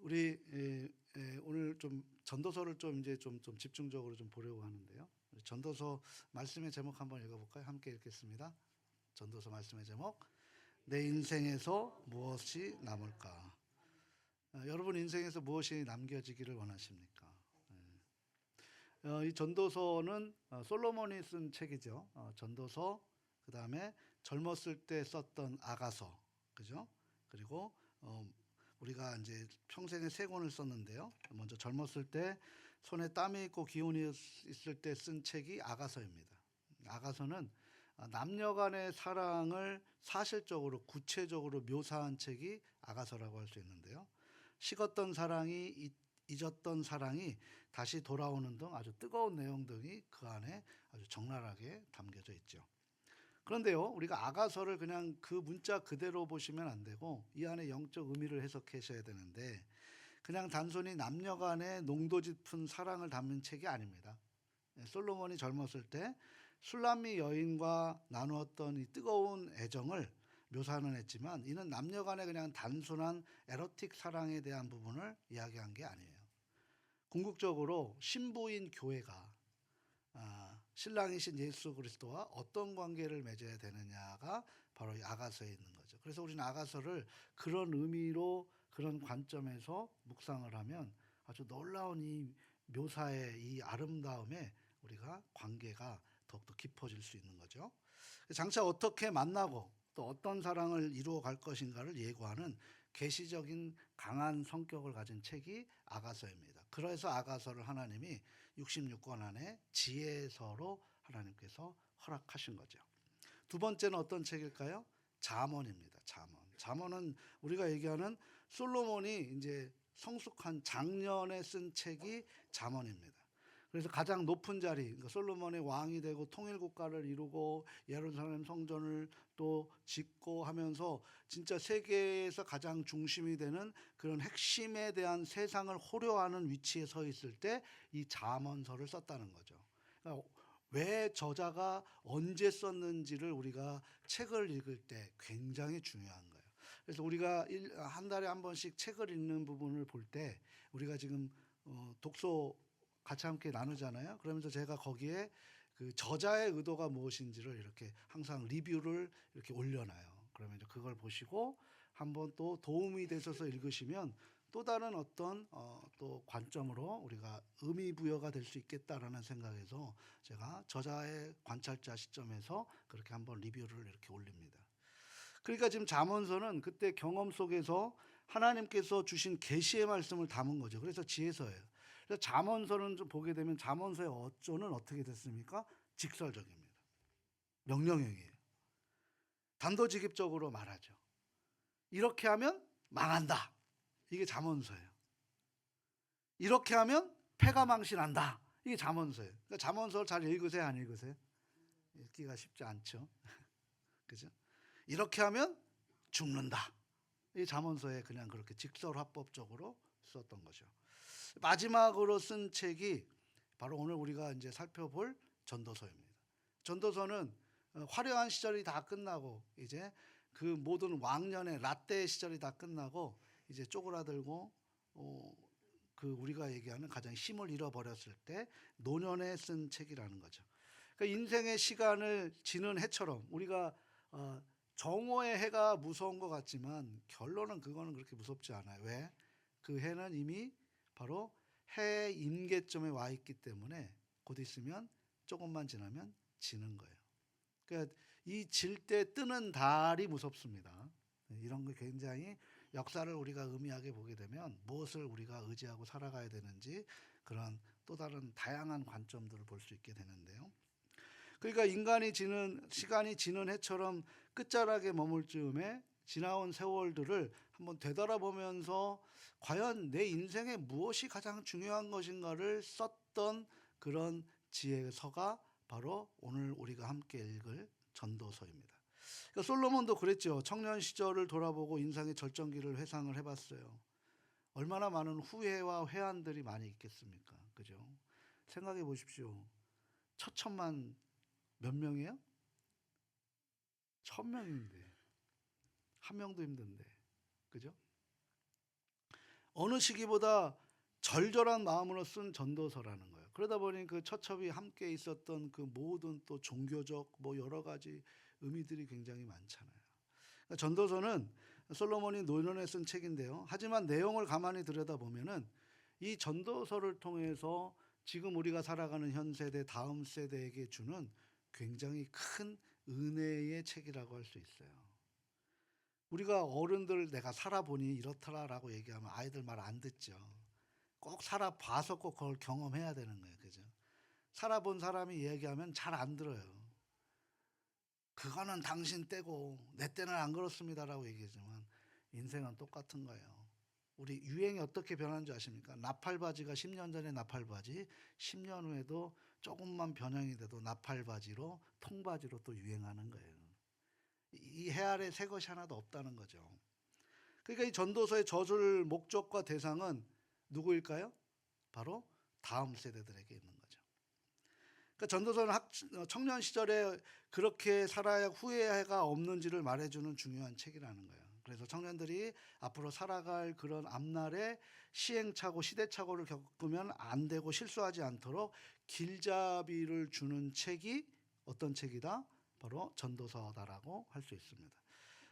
우리 오늘 좀 전도서를 좀 이제 좀 집중적으로 좀 보려고 하는데요. 전도서 말씀의 제목 한번 읽어볼까요? 함께 읽겠습니다. 전도서 말씀의 제목, 내 인생에서 무엇이 남을까? 여러분 인생에서 무엇이 남겨지기를 원하십니까? 이 전도서는 솔로몬이 쓴 책이죠. 전도서, 그 다음에 젊었을 때 썼던 아가서, 그죠? 그리고 우리가 이제 평생에 세 권을 썼는데요. 먼저 젊었을 때 손에 땀이 있고 기운이 있을 때 쓴 책이 아가서입니다. 아가서는 남녀간의 사랑을 사실적으로 구체적으로 묘사한 책이 아가서라고 할 수 있는데요. 식었던 사랑이 잊었던 사랑이 다시 돌아오는 등 아주 뜨거운 내용 등이 그 안에 아주 적나라하게 담겨져 있죠. 그런데요, 우리가 아가서를 그냥 그 문자 그대로 보시면 안 되고 이 안에 영적 의미를 해석하셔야 되는데, 그냥 단순히 남녀 간의 농도 짙은 사랑을 담은 책이 아닙니다. 솔로몬이 젊었을 때 술람미 여인과 나누었던 이 뜨거운 애정을 묘사는 했지만, 이는 남녀 간의 그냥 단순한 에로틱 사랑에 대한 부분을 이야기한 게 아니에요. 궁극적으로 신부인 교회가 신랑이신 예수 그리스도와 어떤 관계를 맺어야 되느냐가 바로 이 아가서에 있는 거죠. 그래서 우리는 아가서를 그런 의미로, 그런 관점에서 묵상을 하면 아주 놀라운 이 묘사의 이 아름다움에 우리가 관계가 더욱더 깊어질 수 있는 거죠. 장차 어떻게 만나고 또 어떤 사랑을 이루어 갈 것인가를 예고하는 계시적인 강한 성격을 가진 책이 아가서입니다. 그래서 아가서를 하나님이 66권 안에 지혜서로 하나님께서 허락하신 거죠. 두 번째는 어떤 책일까요? 잠언입니다. 잠언은 우리가 얘기하는 솔로몬이 이제 성숙한 장년에 쓴 책이 잠언입니다. 그래서 가장 높은 자리, 그러니까 솔로몬의 왕이 되고 통일 국가를 이루고 예루살렘 성전을 또 짓고 하면서 진짜 세계에서 가장 중심이 되는 그런 핵심에 대한 세상을 호려하는 위치에 서 있을 때 이 잠언서를 썼다는 거죠. 그러니까 왜 저자가 언제 썼는지를 우리가 책을 읽을 때 굉장히 중요한 거예요. 그래서 우리가 한 달에 한 번씩 책을 읽는 부분을 볼 때 우리가 지금 독서 같이 함께 나누잖아요. 그러면서 제가 거기에 그 저자의 의도가 무엇인지를 이렇게 항상 리뷰를 이렇게 올려놔요. 그러면 이제 그걸 보시고 한번 또 도움이 되셔서 읽으시면 또 다른 어떤 또 관점으로 우리가 의미 부여가 될 수 있겠다라는 생각에서 제가 저자의 관찰자 시점에서 그렇게 한번 리뷰를 이렇게 올립니다. 그러니까 지금 잠언서는 그때 경험 속에서 하나님께서 주신 계시의 말씀을 담은 거죠. 그래서 지혜서예요. 그래서 잠언서는 좀 보게 되면 잠언서의 어조는 어떻게 됐습니까? 직설적입니다. 명령형이에요. 단도직입적으로 말하죠. 이렇게 하면 망한다. 이게 잠언서예요. 이렇게 하면 패가 망신한다. 이게 잠언서예요. 그러니까 잠언서를 잘 읽으세요, 안 읽으세요? 읽기가 쉽지 않죠. 그죠? 이렇게 하면 죽는다. 이 잠언서에 그냥 그렇게 직설화법적으로 썼던 거죠. 마지막으로 쓴 책이 바로 오늘 우리가 이제 살펴볼 전도서입니다. 전도서는 화려한 시절이 다 끝나고 이제 그 모든 왕년의 라떼 시절이 다 끝나고 이제 쪼그라들고 그 우리가 얘기하는 가장 힘을 잃어버렸을 때 노년에 쓴 책이라는 거죠. 그러니까 인생의 시간을 지는 해처럼 우리가 정오의 해가 무서운 것 같지만 결론은 그거는 그렇게 무섭지 않아요. 왜? 그 해는 이미 바로 해 임계점에 와 있기 때문에 곧 있으면 조금만 지나면 지는 거예요. 그러니까 이 질 때 뜨는 달이 무섭습니다. 이런 거 굉장히 역사를 우리가 의미하게 보게 되면 무엇을 우리가 의지하고 살아가야 되는지 그런 또 다른 다양한 관점들을 볼 수 있게 되는데요. 그러니까 인간이 시간이 지는 해처럼 끝자락에 머물 즈음에 지나온 세월들을 한번 되돌아보면서 과연 내 인생에 무엇이 가장 중요한 것인가를 썼던 그런 지혜서가 바로 오늘 우리가 함께 읽을 전도서입니다. 그러니까 솔로몬도 그랬죠. 청년 시절을 돌아보고 인생의 절정기를 회상을 해봤어요. 얼마나 많은 후회와 회한들이 많이 있겠습니까? 그죠? 생각해 보십시오. 처천만 몇 명이에요? 1000명인데 한 명도 힘든데, 그죠? 어느 시기보다 절절한 마음으로 쓴 전도서라는 거예요. 그러다 보니 그 처첩이 함께 있었던 그 모든 또 종교적 뭐 여러 가지 의미들이 굉장히 많잖아요. 그러니까 전도서는 솔로몬이 노년에 쓴 책인데요. 하지만 내용을 가만히 들여다보면은 이 전도서를 통해서 지금 우리가 살아가는 현 세대, 다음 세대에게 주는 굉장히 큰 은혜의 책이라고 할 수 있어요. 우리가 어른들 내가 살아보니 이렇더라라고 얘기하면 아이들 말 안 듣죠. 꼭 살아봐서 꼭 그걸 경험해야 되는 거예요. 그죠? 살아본 사람이 얘기하면 잘 안 들어요. 그거는 당신 때고 내 때는 안 그렇습니다라고 얘기하지만 인생은 똑같은 거예요. 우리 유행이 어떻게 변하는 줄 아십니까? 나팔바지가 10년 전에 나팔바지, 10년 후에도 조금만 변형이 돼도 나팔바지로 통바지로 또 유행하는 거예요. 이 해아래 새 것이 하나도 없다는 거죠. 그러니까 이 전도서의 저술 목적과 대상은 누구일까요? 바로 다음 세대들에게 있는 거죠. 그러니까 전도서는 청년 시절에 그렇게 살아야 후회가 없는지를 말해주는 중요한 책이라는 거예요. 그래서 청년들이 앞으로 살아갈 그런 앞날에 시행착오, 시대착오를 겪으면 안 되고 실수하지 않도록 길잡이를 주는 책이 어떤 책이다? 바로 전도서다라고 할 수 있습니다.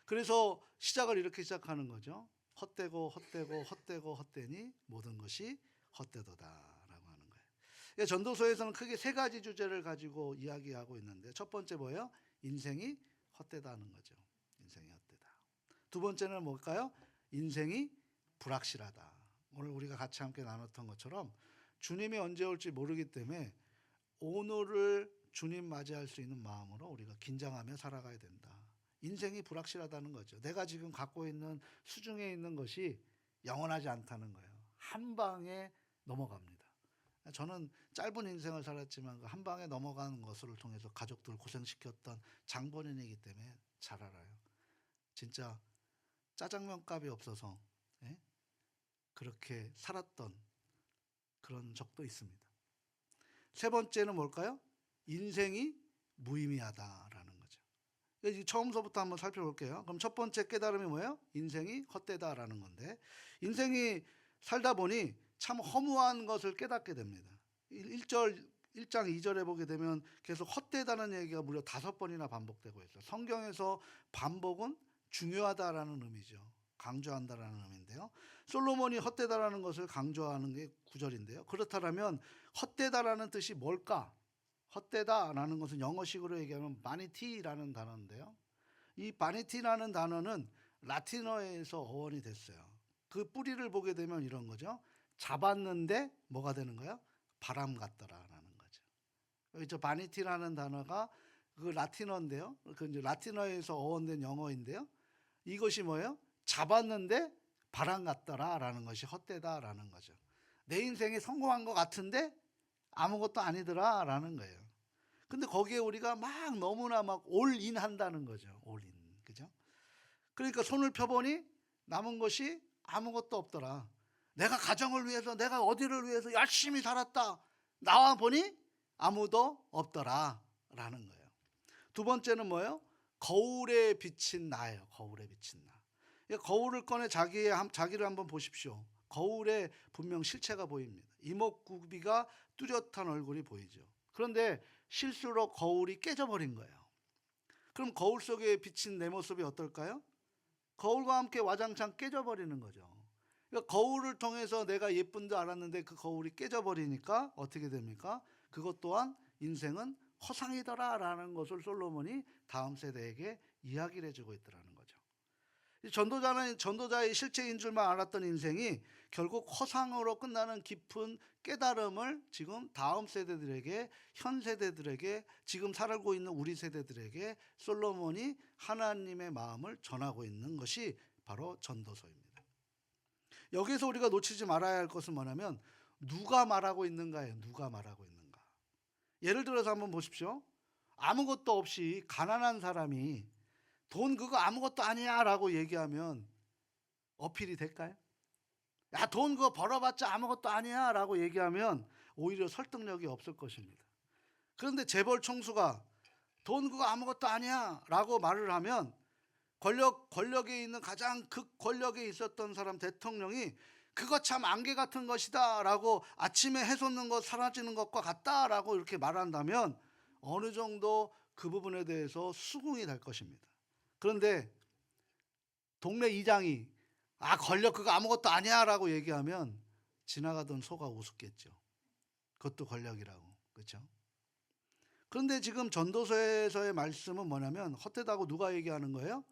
그래서 시작을 이렇게 시작하는 거죠. 헛되고 헛되고 헛되고 헛되니 모든 것이 헛되도다라고 하는 거예요. 그러니까 전도서에서는 크게 세 가지 주제를 가지고 이야기하고 있는데 첫 번째 뭐예요? 인생이 헛되다는 거죠. 인생이 헛되다. 두 번째는 뭘까요? 인생이 불확실하다. 오늘 우리가 같이 함께 나눴던 것처럼 주님이 언제 올지 모르기 때문에 오늘을 주님 맞이할 수 있는 마음으로 우리가 긴장하며 살아가야 된다. 인생이 불확실하다는 거죠. 내가 지금 갖고 있는 수중에 있는 것이 영원하지 않다는 거예요. 한 방에 넘어갑니다. 저는 짧은 인생을 살았지만 그 한 방에 넘어가는 것을 통해서 가족들 고생시켰던 장본인이기 때문에 잘 알아요. 진짜 짜장면 값이 없어서 그렇게 살았던 그런 적도 있습니다. 세 번째는 뭘까요? 인생이 무의미하다라는 거죠. 처음서부터 한번 살펴볼게요. 그럼 첫 번째 깨달음이 뭐예요? 인생이 헛되다라는 건데, 인생이 살다 보니 참 허무한 것을 깨닫게 됩니다. 1장 2절에 보게 되면 계속 헛되다는 얘기가 무려 5번이나 반복되고 있어요. 성경에서 반복은 중요하다라는 의미죠. 강조한다라는 의미인데요. 솔로몬이 헛되다라는 것을 강조하는 게 9절인데요. 그렇다면 헛되다라는 뜻이 뭘까? 헛되다라는 것은 영어식으로 얘기하면 바니티라는 단어인데요. 이 바니티라는 단어는 라틴어에서 어원이 됐어요. 그 뿌리를 보게 되면 이런 거죠. 잡았는데 뭐가 되는 거예요? 바람 같더라라는 거죠. 저 바니티라는 단어가 그 라틴어인데요. 그 이제 라틴어에서 어원된 영어인데요. 이것이 뭐예요? 잡았는데 바람 같더라라는 것이 헛되다라는 거죠. 내 인생에 성공한 것 같은데 아무것도 아니더라라는 거예요. 근데 거기에 우리가 막 너무나 막 올인 한다는 거죠. 올인. 그죠? 그러니까 손을 펴보니 남은 것이 아무것도 없더라. 내가 가정을 위해서, 내가 어디를 위해서 열심히 살았다. 나와 보니 아무도 없더라. 라는 거예요. 두 번째는 뭐예요? 거울에 비친 나예요. 거울에 비친 나. 거울을 꺼내 자기를 한번 보십시오. 거울에 분명 실체가 보입니다. 이목구비가 뚜렷한 얼굴이 보이죠. 그런데 실수로 거울이 깨져버린 거예요. 그럼 거울 속에 비친 내 모습이 어떨까요? 거울과 함께 와장창 깨져버리는 거죠. 그러니까 거울을 통해서 내가 예쁜 줄 알았는데 그 거울이 깨져버리니까 어떻게 됩니까? 그것 또한 인생은 허상이더라라는 것을 솔로몬이 다음 세대에게 이야기를 해주고 있더라는 거죠. 전도자는 전도자의 실체인 줄만 알았던 인생이 결국 허상으로 끝나는 깊은 깨달음을 지금 다음 세대들에게, 현 세대들에게, 지금 살고 있는 우리 세대들에게 솔로몬이 하나님의 마음을 전하고 있는 것이 바로 전도서입니다. 여기서 우리가 놓치지 말아야 할 것은 뭐냐면 누가 말하고 있는가예요. 누가 말하고 있는가. 예를 들어서 한번 보십시오. 아무것도 없이 가난한 사람이 돈 그거 아무것도 아니야 라고 얘기하면 어필이 될까요? 야, 돈 그거 벌어봤자 아무것도 아니야 라고 얘기하면 오히려 설득력이 없을 것입니다. 그런데 재벌 총수가 돈 그거 아무것도 아니야 라고 말을 하면 권력에 있는 가장 극 권력에 있었던 사람 대통령이 그거 참 안개 같은 것이다라고 아침에 해 솟는 것 사라지는 것과 같다라고 이렇게 말한다면 어느 정도 그 부분에 대해서 수긍이 될 것입니다. 그런데 동네 이장이 "아 권력 그거 아무것도 아니야."라고 얘기하면 지나가던 소가 우습겠죠. 그것도 권력이라고. 그렇죠? 그런데 지금 전도서에서의 말씀은 뭐냐면 헛되다고 누가 얘기하는 거예요?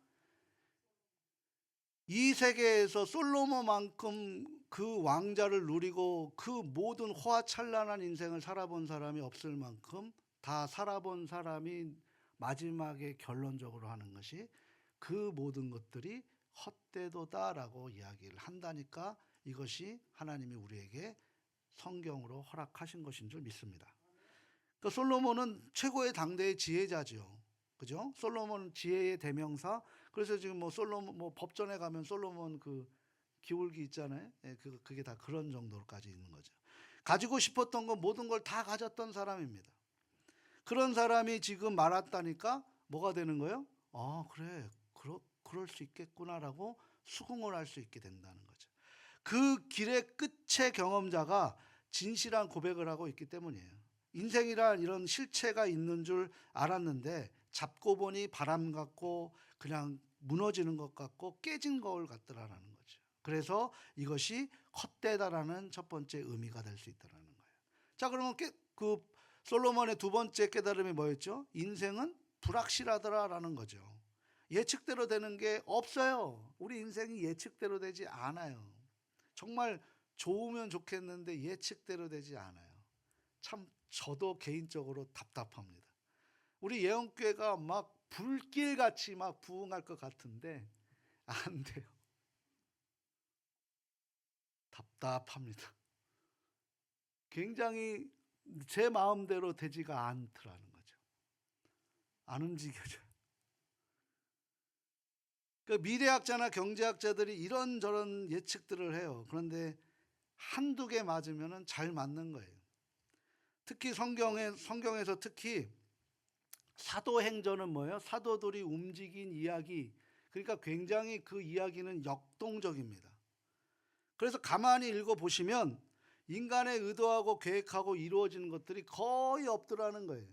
이 세계에서 솔로몬만큼 그 왕자를 누리고 그 모든 호화찬란한 인생을 살아본 사람이 없을 만큼 다 살아본 사람이 마지막에 결론적으로 하는 것이 그 모든 것들이 헛되도다라고 이야기를 한다니까 이것이 하나님이 우리에게 성경으로 허락하신 것인 줄 믿습니다. 그 솔로몬은 최고의 당대의 지혜자죠. 그죠? 솔로몬은 지혜의 대명사. 그래서 지금 뭐 솔로몬 뭐 법전에 가면 솔로몬 그 기울기 있잖아요. 예, 그게 다 그런 정도까지 있는 거죠. 가지고 싶었던 거 모든 걸 다 가졌던 사람입니다. 그런 사람이 지금 말았다니까 뭐가 되는 거예요? 아, 그래. 그럴 수 있겠구나라고 수긍을 할 수 있게 된다는 거죠. 그 길의 끝의 경험자가 진실한 고백을 하고 있기 때문이에요. 인생이란 이런 실체가 있는 줄 알았는데 잡고 보니 바람 같고 그냥 무너지는 것 같고 깨진 거울 같더라라는 거죠. 그래서 이것이 헛되다라는 첫 번째 의미가 될 수 있다라는 거예요. 자, 그러면 그 솔로몬의 두 번째 깨달음이 뭐였죠? 인생은 불확실하더라라는 거죠. 예측대로 되는 게 없어요. 우리 인생이 예측대로 되지 않아요. 정말 좋으면 좋겠는데 예측대로 되지 않아요. 참 저도 개인적으로 답답합니다. 우리 예언교회가 막 불길같이 막 부흥할 것 같은데 안 돼요. 답답합니다. 굉장히 제 마음대로 되지가 않더라는 거죠. 안 움직여져요. 그 미래학자나 경제학자들이 이런저런 예측들을 해요. 그런데 한두 개 맞으면 잘 맞는 거예요. 특히 성경에서 특히 사도행전은 뭐예요? 사도들이 움직인 이야기. 그러니까 굉장히 그 이야기는 역동적입니다. 그래서 가만히 읽어보시면 인간의 의도하고 계획하고 이루어지는 것들이 거의 없더라는 거예요.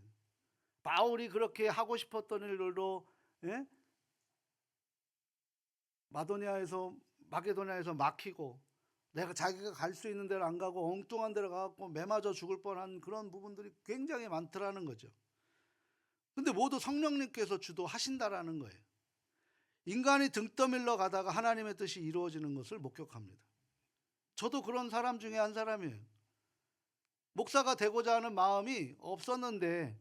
바울이 그렇게 하고 싶었던 일들도, 예? 마게도냐에서 막히고 내가 자기가 갈 수 있는 데를 안 가고 엉뚱한 데를 가고 매 맞아 죽을 뻔한 그런 부분들이 굉장히 많더라는 거죠. 근데 모두 성령님께서 주도하신다라는 거예요. 인간이 등 떠밀러 가다가 하나님의 뜻이 이루어지는 것을 목격합니다. 저도 그런 사람 중에 한 사람이에요. 목사가 되고자 하는 마음이 없었는데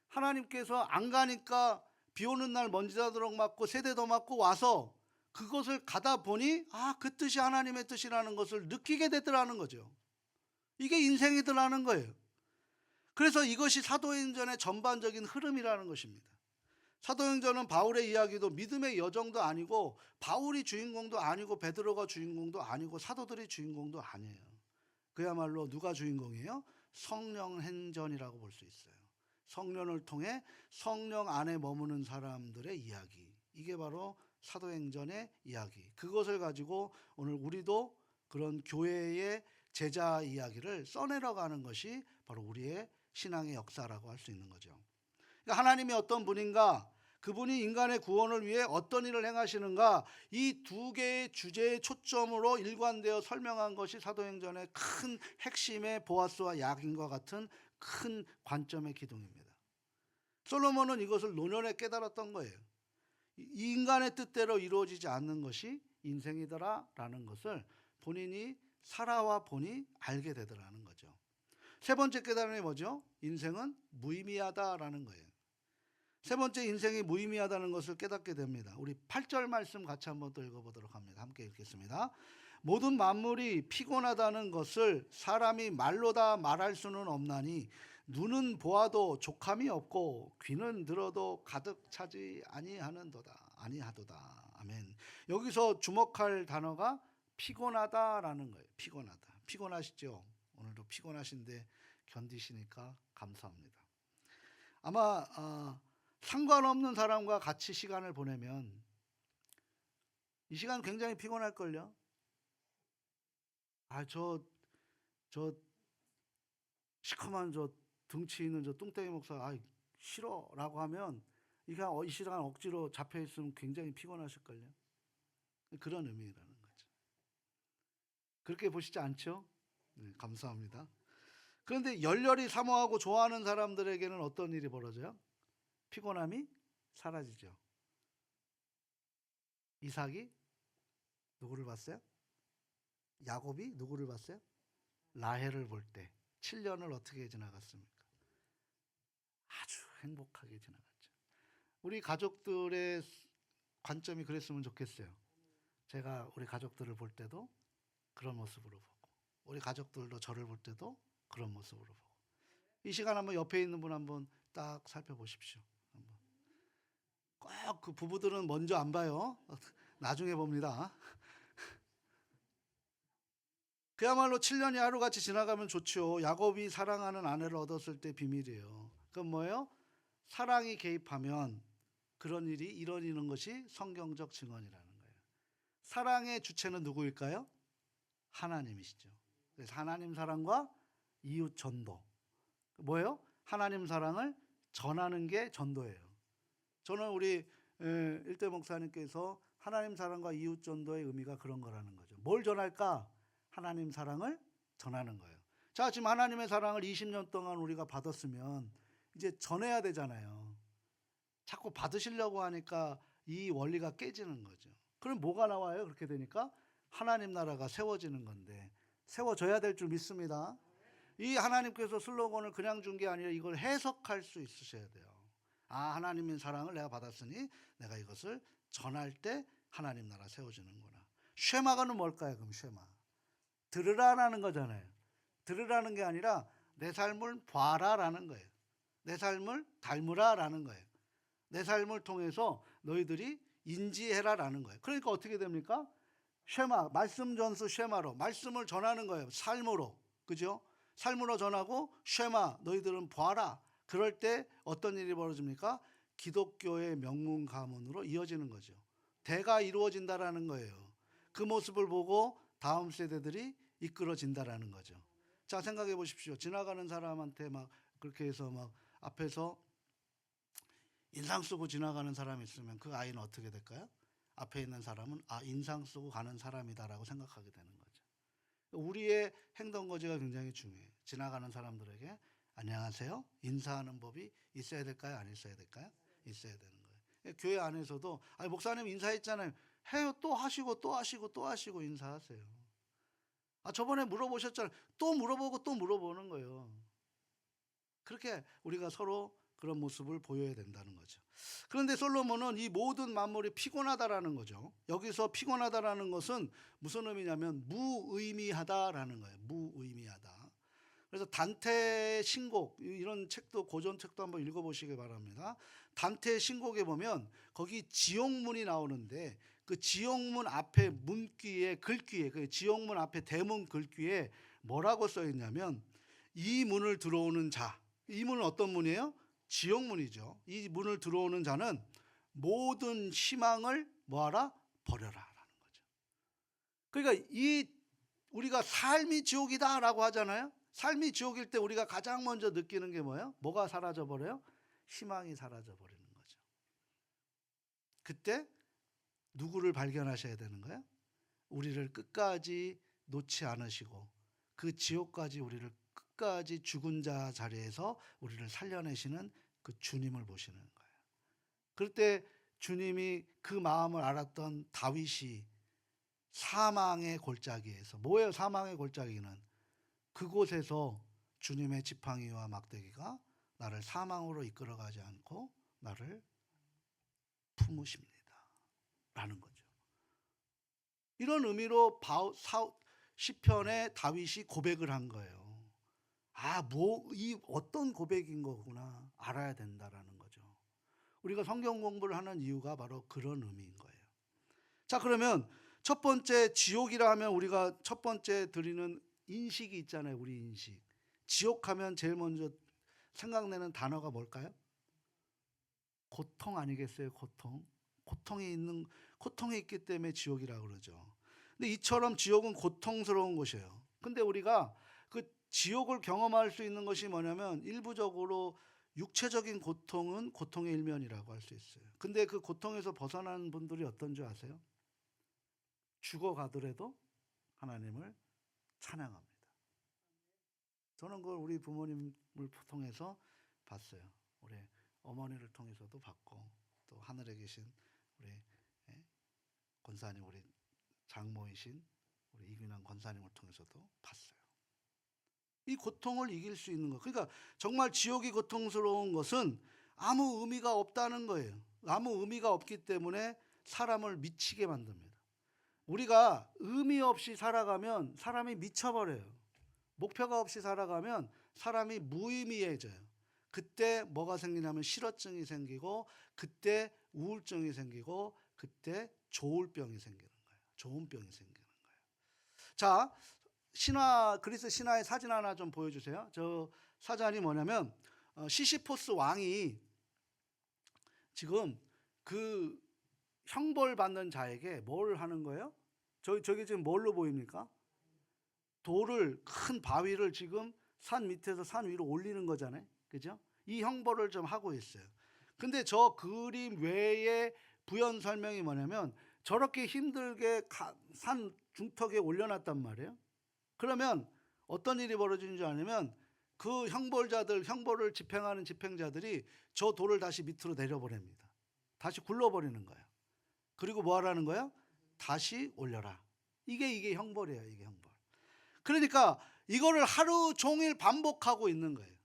하나님께서 안 가니까 비 오는 날 먼지 나도록 맞고 세대도 맞고 와서 그것을 가다 보니 그 뜻이 하나님의 뜻이라는 것을 느끼게 되더라는 거죠. 이게 인생이더라는 거예요. 그래서 이것이 사도행전의 전반적인 흐름이라는 것입니다. 사도행전은 바울의 이야기도 믿음의 여정도 아니고 바울이 주인공도 아니고 베드로가 주인공도 아니고 사도들이 주인공도 아니에요. 그야말로 누가 주인공이에요? 성령 행전이라고 볼 수 있어요. 성령을 통해 성령 안에 머무는 사람들의 이야기. 이게 바로 사도행전의 이야기. 그것을 가지고 오늘 우리도 그런 교회의 제자 이야기를 써내려가는 것이 바로 우리의 신앙의 역사라고 할 수 있는 거죠. 그러니까 하나님이 어떤 분인가, 그분이 인간의 구원을 위해 어떤 일을 행하시는가, 이 두 개의 주제의 초점으로 일관되어 설명한 것이 사도행전의 큰 핵심의 보아스와 야긴과 같은 큰 관점의 기둥입니다. 솔로몬은 이것을 노년에 깨달았던 거예요. 이 인간의 뜻대로 이루어지지 않는 것이 인생이더라라는 것을 본인이 살아와 보니 알게 되더라는 거죠. 세 번째 깨달음이 뭐죠? 인생은 무의미하다라는 거예요. 세 번째, 인생이 무의미하다는 것을 깨닫게 됩니다. 우리 8절 말씀 같이 한번 또 읽어보도록 합니다. 함께 읽겠습니다. 모든 만물이 피곤하다는 것을 사람이 말로 다 말할 수는 없나니 눈은 보아도 족함이 없고 귀는 들어도 가득 차지 아니하도다. 아멘. 여기서 주목할 단어가 피곤하다라는 거예요. 피곤하시죠? 오늘도 피곤하신데 견디시니까 감사합니다. 아마 상관없는 사람과 같이 시간을 보내면 이 시간 굉장히 피곤할걸요. 저 시커먼 저 등치 있는 저 뚱땡이 목사 싫어라고 하면 이게 이 시간 억지로 잡혀 있으면 굉장히 피곤하실걸요. 그런 의미라는 거죠. 그렇게 보시지 않죠? 네, 감사합니다. 그런데 열렬히 사모하고 좋아하는 사람들에게는 어떤 일이 벌어져요? 피곤함이 사라지죠. 이삭이 누구를 봤어요? 야곱이 누구를 봤어요? 라헬을 볼 때 7년을 어떻게 지나갔습니까? 아주 행복하게 지나갔죠. 우리 가족들의 관점이 그랬으면 좋겠어요. 제가 우리 가족들을 볼 때도 그런 모습으로 보고, 우리 가족들도 저를 볼 때도 그런 모습으로 보고. 이 시간 한번 옆에 있는 분 한번 딱 살펴보십시오. 꼭 그 부부들은 먼저 안 봐요. 나중에 봅니다. 그야말로 7년이 하루같이 지나가면 좋죠. 야곱이 사랑하는 아내를 얻었을 때 비밀이에요. 그건 뭐예요? 사랑이 개입하면 그런 일이 이뤄지는 것이 성경적 증언이라는 거예요. 사랑의 주체는 누구일까요? 하나님이시죠. 그래서 하나님 사랑과 이웃 전도. 뭐예요? 하나님 사랑을 전하는 게 전도예요. 저는 우리 일대 목사님께서 하나님 사랑과 이웃 전도의 의미가 그런 거라는 거죠. 뭘 전할까? 하나님 사랑을 전하는 거예요. 자, 지금 하나님의 사랑을 20년 동안 우리가 받았으면 이제 전해야 되잖아요. 자꾸 받으시려고 하니까 이 원리가 깨지는 거죠. 그럼 뭐가 나와요? 그렇게 되니까 하나님 나라가 세워지는 건데, 세워져야 될 줄 믿습니다. 이 하나님께서 슬로건을 그냥 준 게 아니라 이걸 해석할 수 있으셔야 돼요. 하나님의 사랑을 내가 받았으니 내가 이것을 전할 때 하나님 나라 세워지는구나. 쉐마가는 뭘까요? 그럼 쉐마, 들으라라는 거잖아요. 들으라는 게 아니라 내 삶을 봐라라는 거예요. 내 삶을 닮으라라는 거예요. 내 삶을 통해서 너희들이 인지해라라는 거예요. 그러니까 어떻게 됩니까? 쉐마, 말씀 전수 쉐마로 말씀을 전하는 거예요. 삶으로. 그죠? 삶으로 전하고 쉐마, 너희들은 봐라. 그럴 때 어떤 일이 벌어집니까? 기독교의 명문 가문으로 이어지는 거죠. 대가 이루어진다라는 거예요. 그 모습을 보고 다음 세대들이 이끌어진다라는 거죠. 자, 생각해 보십시오. 지나가는 사람한테 막 그렇게 해서 막 앞에서 인상 쓰고 지나가는 사람이 있으면 그 아이는 어떻게 될까요? 앞에 있는 사람은 인상 쓰고 가는 사람이다라고 생각하게 되는 거죠. 우리의 행동 거지가 굉장히 중요해요. 지나가는 사람들에게 안녕하세요, 인사하는 법이 있어야 될까요? 안 있어야 될까요? 있어야 되는 거예요. 교회 안에서도 목사님 인사했잖아요. 해요. 또 하시고 또 하시고 또 하시고 인사하세요. 저번에 물어보셨잖아요. 또 물어보고 또 물어보는 거예요. 그렇게 우리가 서로 그런 모습을 보여야 된다는 거죠. 그런데 솔로몬은 이 모든 만물이 피곤하다라는 거죠. 여기서 피곤하다라는 것은 무슨 의미냐면 무의미하다라는 거예요. 무의미하다. 그래서 단테의 신곡, 이런 책도, 고전 책도 한번 읽어보시기 바랍니다. 단테의 신곡에 보면 거기 지옥문이 나오는데 그 지옥문 앞에 문귀에, 글귀에, 그 지옥문 앞에 대문 글귀에 뭐라고 써 있냐면, 이 문을 들어오는 자, 이 문은 어떤 문이에요? 지옥문이죠. 이 문을 들어오는 자는 모든 희망을 뭐하라? 버려라 라는 거죠. 그러니까 우리가 삶이 지옥이다라고 하잖아요. 삶이 지옥일 때 우리가 가장 먼저 느끼는 게 뭐예요? 뭐가 사라져 버려요? 희망이 사라져 버리는 거죠. 그때 누구를 발견하셔야 되는 거예요? 우리를 끝까지 놓지 않으시고 그 지옥까지 우리를 끝까지 죽은 자 자리에서 우리를 살려내시는 그 주님을 보시는 거예요. 그럴 때 주님이 그 마음을 알았던 다윗이 사망의 골짜기에서, 뭐예요 사망의 골짜기는? 그곳에서 주님의 지팡이와 막대기가 나를 사망으로 이끌어가지 않고 나를 품으십니다 라는 거죠. 이런 의미로 시편에 다윗이 고백을 한 거예요. 이 어떤 고백인 거구나 알아야 된다라는 거죠. 우리가 성경 공부를 하는 이유가 바로 그런 의미인 거예요. 자, 그러면 첫 번째 지옥이라 하면 우리가 첫 번째 드리는 인식이 있잖아요. 우리 인식. 지옥하면 제일 먼저 생각나는 단어가 뭘까요? 고통 아니겠어요? 고통. 고통이 있기 때문에 지옥이라고 그러죠. 근데 이처럼 지옥은 고통스러운 곳이에요. 근데 우리가 그 지옥을 경험할 수 있는 것이 뭐냐면 일부적으로 육체적인 고통은 고통의 일면이라고 할 수 있어요. 근데 그 고통에서 벗어나는 분들이 어떤 줄 아세요? 죽어가더라도 하나님을 찬양합니다. 저는 그걸 우리 부모님을 통해서 봤어요. 우리 어머니를 통해서도 봤고 또 하늘에 계신 우리 권사님, 우리 장모이신 우리 이균환 권사님을 통해서도 봤어요. 이 고통을 이길 수 있는 것. 그러니까 정말 지옥이 고통스러운 것은 아무 의미가 없다는 거예요. 아무 의미가 없기 때문에 사람을 미치게 만듭니다. 우리가 의미 없이 살아가면 사람이 미쳐버려요. 목표가 없이 살아가면 사람이 무의미해져요. 그때 뭐가 생기냐면 실어증이 생기고, 그때 우울증이 생기고, 그때 조울병이 생기는 거예요. 조울병이 생기는 거예요. 자, 그리스 신화의 사진 하나 좀 보여주세요. 저 사진이 뭐냐면 시시포스 왕이 지금 그 형벌 받는 자에게 뭘 하는 거예요? 저기 지금 뭘로 보입니까? 돌을, 큰 바위를 지금 산 밑에서 산 위로 올리는 거잖아요. 그죠? 이 형벌을 좀 하고 있어요. 근데 저 그림 외에 부연 설명이 뭐냐면 저렇게 힘들게 산 중턱에 올려놨단 말이에요. 그러면 어떤 일이 벌어지는 줄 아냐면 그 형벌을 집행하는 집행자들이 저 돌을 다시 밑으로 내려보냅니다. 다시 굴러버리는 거예요. 그리고 뭐 하라는 거예요? 다시 올려라. 이게 형벌이에요. 이게 형벌. 그러니까 이거를 하루 종일 반복하고 있는 거예요.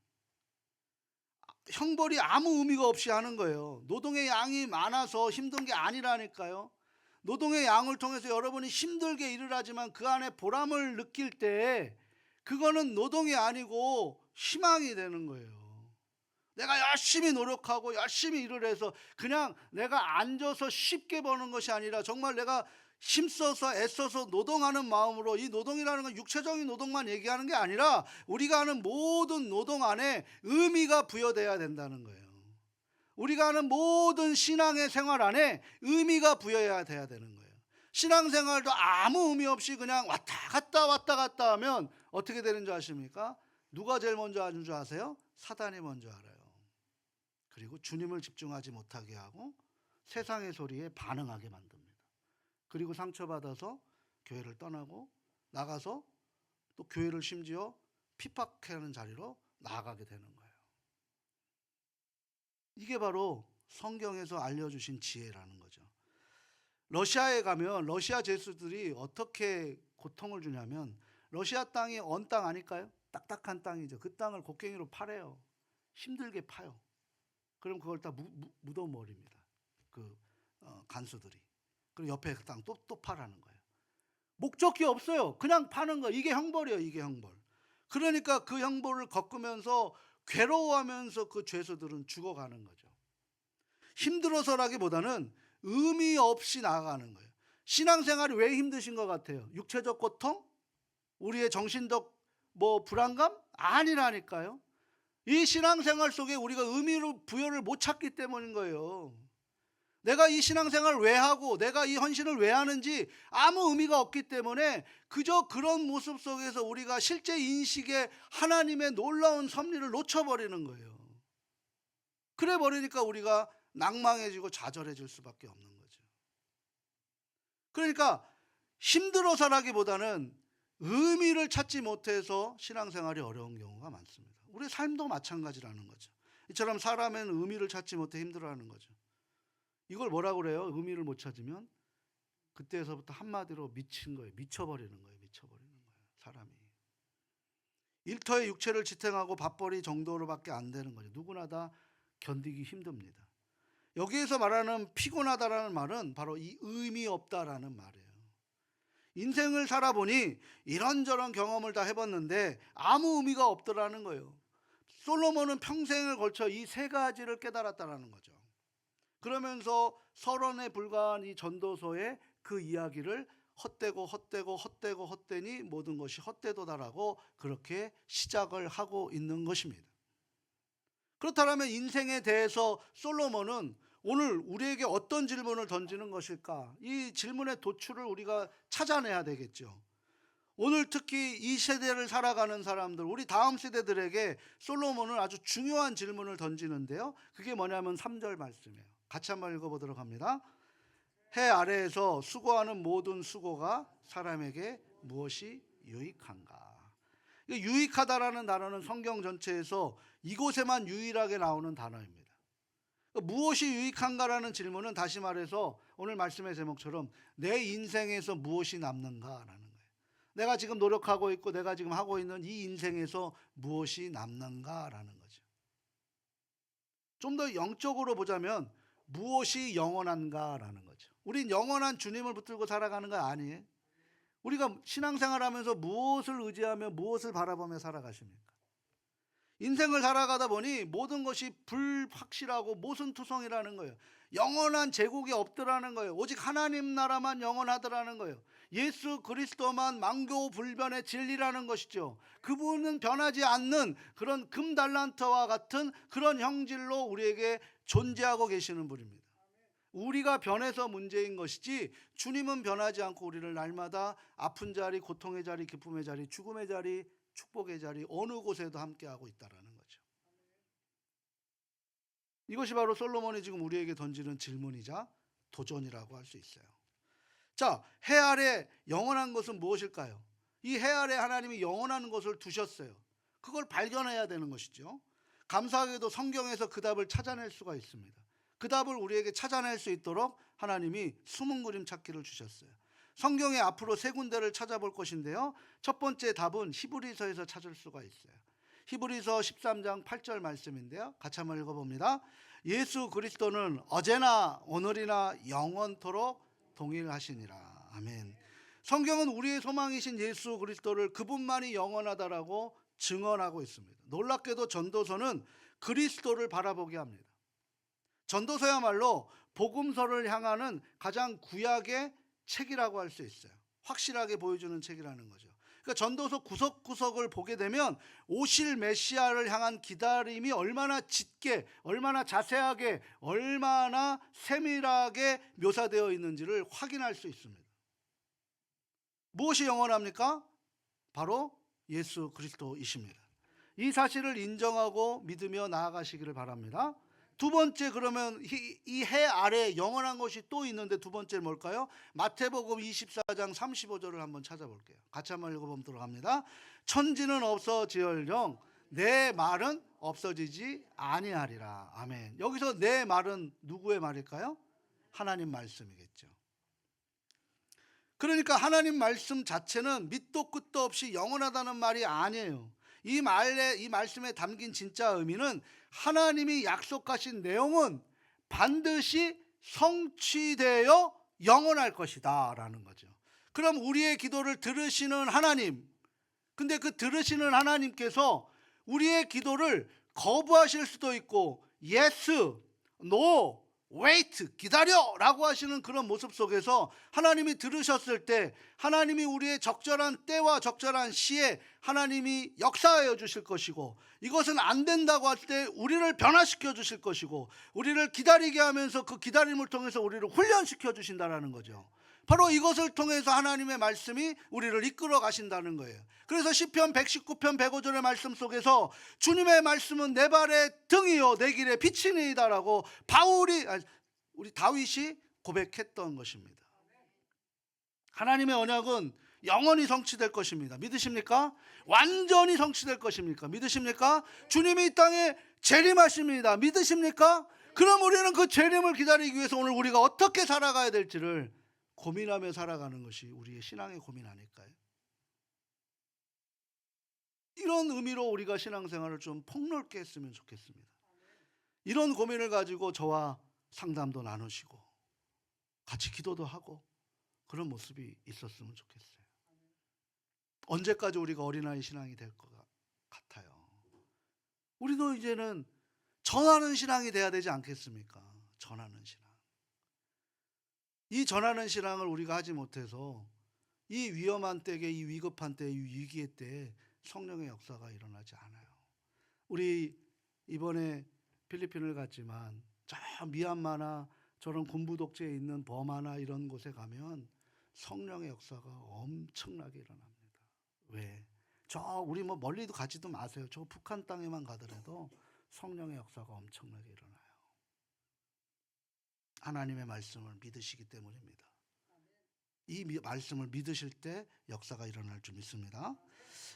형벌이 아무 의미가 없이 하는 거예요. 노동의 양이 많아서 힘든 게 아니라니까요. 노동의 양을 통해서 여러분이 힘들게 일을 하지만 그 안에 보람을 느낄 때 그거는 노동이 아니고 희망이 되는 거예요. 내가 열심히 노력하고 열심히 일을 해서 그냥 내가 앉아서 쉽게 버는 것이 아니라 정말 내가 힘써서 애써서 노동하는 마음으로, 이 노동이라는 건 육체적인 노동만 얘기하는 게 아니라 우리가 하는 모든 노동 안에 의미가 부여돼야 된다는 거예요. 우리가 하는 모든 신앙의 생활 안에 의미가 부여해야 돼야 되는 거예요. 신앙생활도 아무 의미 없이 그냥 왔다 갔다 하면 어떻게 되는 줄 아십니까? 누가 제일 먼저 아는 줄 아세요? 사단이 먼저 알아요. 그리고 주님을 집중하지 못하게 하고 세상의 소리에 반응하게 만듭니다. 그리고 상처받아서 교회를 떠나고 나가서 또 교회를 심지어 핍박하는 자리로 나아가게 되는 거예요. 이게 바로 성경에서 알려주신 지혜라는 거죠. 러시아에 가면 러시아 죄수들이 어떻게 고통을 주냐면, 러시아 땅이 언 땅 아닐까요? 딱딱한 땅이죠. 그 땅을 곡괭이로 파래요. 힘들게 파요. 그럼 그걸 다 묻어버립니다. 그 간수들이. 그리고 옆에 그 땅 또 파라는 거예요. 목적이 없어요. 그냥 파는 거. 이게 형벌이에요. 이게 형벌. 그러니까 그 형벌을 겪으면서 괴로워하면서 그 죄수들은 죽어가는 거죠. 힘들어서라기보다는 의미 없이 나아가는 거예요. 신앙생활이 왜 힘드신 것 같아요? 육체적 고통? 우리의 정신적 불안감? 아니라니까요. 이 신앙생활 속에 우리가 의미를 부여를 못 찾기 때문인 거예요. 내가 이 신앙생활을 왜 하고 내가 이 헌신을 왜 하는지 아무 의미가 없기 때문에 그저 그런 모습 속에서 우리가 실제 인식의 하나님의 놀라운 섭리를 놓쳐버리는 거예요. 그래 버리니까 우리가 낭망해지고 좌절해질 수밖에 없는 거죠. 그러니까 힘들어서라기보다는 의미를 찾지 못해서 신앙생활이 어려운 경우가 많습니다. 우리 삶도 마찬가지라는 거죠. 이처럼 사람은 의미를 찾지 못해 힘들어하는 거죠. 이걸 뭐라고 그래요? 의미를 못 찾으면 그때서부터 한마디로 미친 거예요. 미쳐버리는 거예요. 사람이. 일터의 육체를 지탱하고 밥벌이 정도로밖에 안 되는 거죠. 누구나 다 견디기 힘듭니다. 여기에서 말하는 피곤하다라는 말은 바로 이 의미 없다라는 말이에요. 인생을 살아보니 이런저런 경험을 다 해봤는데 아무 의미가 없더라는 거예요. 솔로몬은 평생을 걸쳐 이 세 가지를 깨달았다라는 거죠. 그러면서 서론에 불과한 이 전도서에 그 이야기를 헛되니 모든 것이 헛되도다라고 그렇게 시작을 하고 있는 것입니다. 그렇다면 인생에 대해서 솔로몬은 오늘 우리에게 어떤 질문을 던지는 것일까? 이 질문의 도출을 우리가 찾아내야 되겠죠. 오늘 특히 이 세대를 살아가는 사람들, 우리 다음 세대들에게 솔로몬은 아주 중요한 질문을 던지는데요. 그게 뭐냐면 3절 말씀이에요. 같이 한번 읽어보도록 합니다. 해 아래에서 수고하는 모든 수고가 사람에게 무엇이 유익한가? 유익하다라는 단어는 성경 전체에서 이곳에만 유일하게 나오는 단어입니다. 무엇이 유익한가라는 질문은 다시 말해서 오늘 말씀의 제목처럼 내 인생에서 무엇이 남는가라는 거예요. 내가 지금 노력하고 있고 내가 지금 하고 있는 이 인생에서 무엇이 남는가라는 거죠. 좀 더 영적으로 보자면 무엇이 영원한가라는 거죠. 우린 영원한 주님을 붙들고 살아가는 거 아니에요? 우리가 신앙생활하면서 무엇을 의지하며 무엇을 바라보며 살아가십니까? 인생을 살아가다 보니 모든 것이 불확실하고 모순투성이라는 거예요. 영원한 제국이 없더라는 거예요. 오직 하나님 나라만 영원하더라는 거예요. 예수 그리스도만 만교불변의 진리라는 것이죠. 그분은 변하지 않는 그런 금달란트와 같은 그런 형질로 우리에게 존재하고 계시는 분입니다. 우리가 변해서 문제인 것이지 주님은 변하지 않고 우리를 날마다 아픈 자리, 고통의 자리, 기쁨의 자리, 죽음의 자리, 축복의 자리 어느 곳에도 함께하고 있다는 거죠. 이것이 바로 솔로몬이 지금 우리에게 던지는 질문이자 도전이라고 할 수 있어요. 자, 해 아래 영원한 것은 무엇일까요? 이 해 아래 하나님이 영원한 것을 두셨어요. 그걸 발견해야 되는 것이죠. 감사하게도 성경에서 그 답을 찾아낼 수가 있습니다. 그 답을 우리에게 찾아낼 수 있도록 하나님이 숨은 그림 찾기를 주셨어요. 성경에 앞으로 세 군데를 찾아볼 것인데요. 첫 번째 답은 히브리서에서 찾을 수가 있어요. 히브리서 13장 8절 말씀인데요. 같이 한번 읽어봅니다. 예수 그리스도는 어제나 오늘이나 영원토록 동일하시니라. 아멘. 성경은 우리의 소망이신 예수 그리스도를 그분만이 영원하다라고 증언하고 있습니다. 놀랍게도 전도서는 그리스도를 바라보게 합니다. 전도서야말로 복음서를 향하는 가장 구약의 책이라고 할 수 있어요. 확실하게 보여주는 책이라는 거죠. 그러니까 전도서 구석구석을 보게 되면 오실 메시아를 향한 기다림이 얼마나 짙게, 얼마나 자세하게, 얼마나 세밀하게 묘사되어 있는지를 확인할 수 있습니다. 무엇이 영원합니까? 바로 예수 그리스도이십니다. 이 사실을 인정하고 믿으며 나아가시기를 바랍니다. 두 번째, 그러면 이 해 아래 영원한 것이 또 있는데 두 번째 뭘까요? 마태복음 24장 35절을 한번 찾아볼게요. 같이 한번 읽어보도록 합니다. 천지는 없어지얼령 내 말은 없어지지 아니하리라. 아멘. 여기서 내 말은 누구의 말일까요? 하나님 말씀이겠죠. 그러니까 하나님 말씀 자체는 밑도 끝도 없이 영원하다는 말이 아니에요. 이 말씀에 담긴 진짜 의미는 하나님이 약속하신 내용은 반드시 성취되어 영원할 것이다 라는 거죠. 그럼 우리의 기도를 들으시는 하나님, 근데 그 들으시는 하나님께서 우리의 기도를 거부하실 수도 있고 yes, no, wait, 기다려 라고 하시는 그런 모습 속에서 하나님이 들으셨을 때 하나님이 우리의 적절한 때와 적절한 시에 하나님이 역사하여 주실 것이고, 이것은 안 된다고 할 때 우리를 변화시켜 주실 것이고, 우리를 기다리게 하면서 그 기다림을 통해서 우리를 훈련시켜 주신다는 거죠. 바로 이것을 통해서 하나님의 말씀이 우리를 이끌어 가신다는 거예요. 그래서 시편 119편 105절의 말씀 속에서 주님의 말씀은 내 발의 등이요 내 길의 빛이니이다라고 우리 다윗이 고백했던 것입니다. 하나님의 언약은 영원히 성취될 것입니다. 믿으십니까? 완전히 성취될 것입니까? 믿으십니까? 주님이 이 땅에 재림하십니다. 믿으십니까? 그럼 우리는 그 재림을 기다리기 위해서 오늘 우리가 어떻게 살아가야 될지를 고민하며 살아가는 것이 우리의 신앙의 고민 아닐까요? 이런 의미로 우리가 신앙생활을 좀 폭넓게 했으면 좋겠습니다. 이런 고민을 가지고 저와 상담도 나누시고 같이 기도도 하고 그런 모습이 있었으면 좋겠어요. 언제까지 우리가 어린아이 신앙이 될 것 같아요? 우리도 이제는 전하는 신앙이 돼야 되지 않겠습니까? 전하는 신앙. 이 전하는 신앙을 우리가 하지 못해서 이 위험한 때에, 이 위급한 때, 이 위기의 때에 성령의 역사가 일어나지 않아요. 우리 이번에 필리핀을 갔지만 저 미얀마나 저런 군부 독재에 있는 버마나 이런 곳에 가면 성령의 역사가 엄청나게 일어납니다. 왜? 우리 뭐 멀리도 가지도 마세요. 저 북한 땅에만 가더라도 성령의 역사가 엄청나게 일어나요. 하나님의 말씀을 믿으시기 때문입니다. 이 말씀을 믿으실 때 역사가 일어날 줄 믿습니다.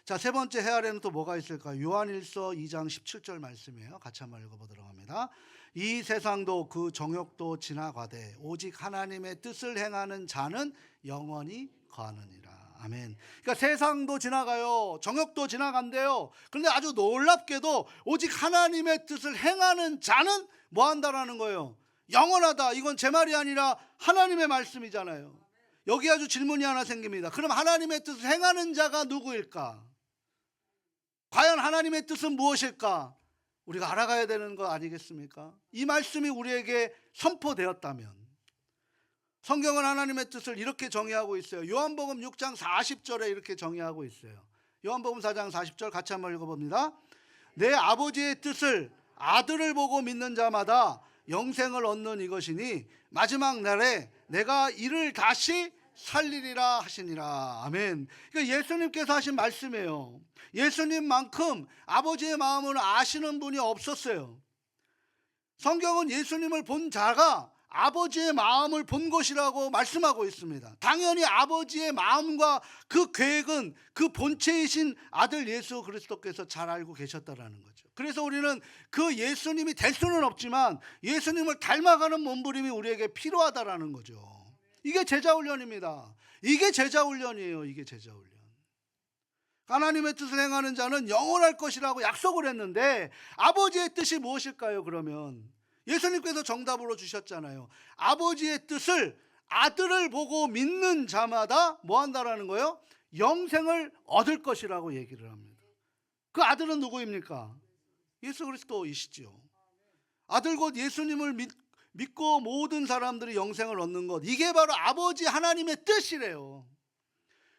자, 세 번째 헤아려는 또 뭐가 있을까요? 요한일서 2장 17절 말씀이에요. 같이 한번 읽어보도록 합니다. 이 세상도 그 정욕도 지나가되 오직 하나님의 뜻을 행하는 자는 영원히 거하느니라. 아멘. 그러니까 세상도 지나가요. 정욕도 지나간대요. 그런데 아주 놀랍게도 오직 하나님의 뜻을 행하는 자는 뭐 한다라는 거예요? 영원하다. 이건 제 말이 아니라 하나님의 말씀이잖아요. 여기 아주 질문이 하나 생깁니다. 그럼 하나님의 뜻을 행하는 자가 누구일까? 과연 하나님의 뜻은 무엇일까? 우리가 알아가야 되는 거 아니겠습니까? 이 말씀이 우리에게 선포되었다면, 성경은 하나님의 뜻을 이렇게 정의하고 있어요. 요한복음 6장 40절에 이렇게 정의하고 있어요. 요한복음 4장 40절 같이 한번 읽어봅니다. 내 아버지의 뜻을 아들을 보고 믿는 자마다 영생을 얻는 이것이니 마지막 날에 내가 이를 다시 살리리라 하시니라. 아멘. 그러니까 예수님께서 하신 말씀이에요. 예수님만큼 아버지의 마음을 아시는 분이 없었어요. 성경은 예수님을 본 자가 아버지의 마음을 본 것이라고 말씀하고 있습니다. 당연히 아버지의 마음과 그 계획은 그 본체이신 아들 예수 그리스도께서 잘 알고 계셨다라는 거죠. 그래서 우리는 그 예수님이 될 수는 없지만 예수님을 닮아가는 몸부림이 우리에게 필요하다라는 거죠. 이게 제자훈련입니다. 이게 제자훈련이에요. 이게 제자훈련. 하나님의 뜻을 행하는 자는 영원할 것이라고 약속을 했는데 아버지의 뜻이 무엇일까요? 그러면 예수님께서 정답으로 주셨잖아요. 아버지의 뜻을 아들을 보고 믿는 자마다 뭐 한다라는 거예요? 영생을 얻을 것이라고 얘기를 합니다. 그 아들은 누구입니까? 예수 그리스도이시죠. 아들 곧 예수님을 믿고 모든 사람들이 영생을 얻는 것, 이게 바로 아버지 하나님의 뜻이래요.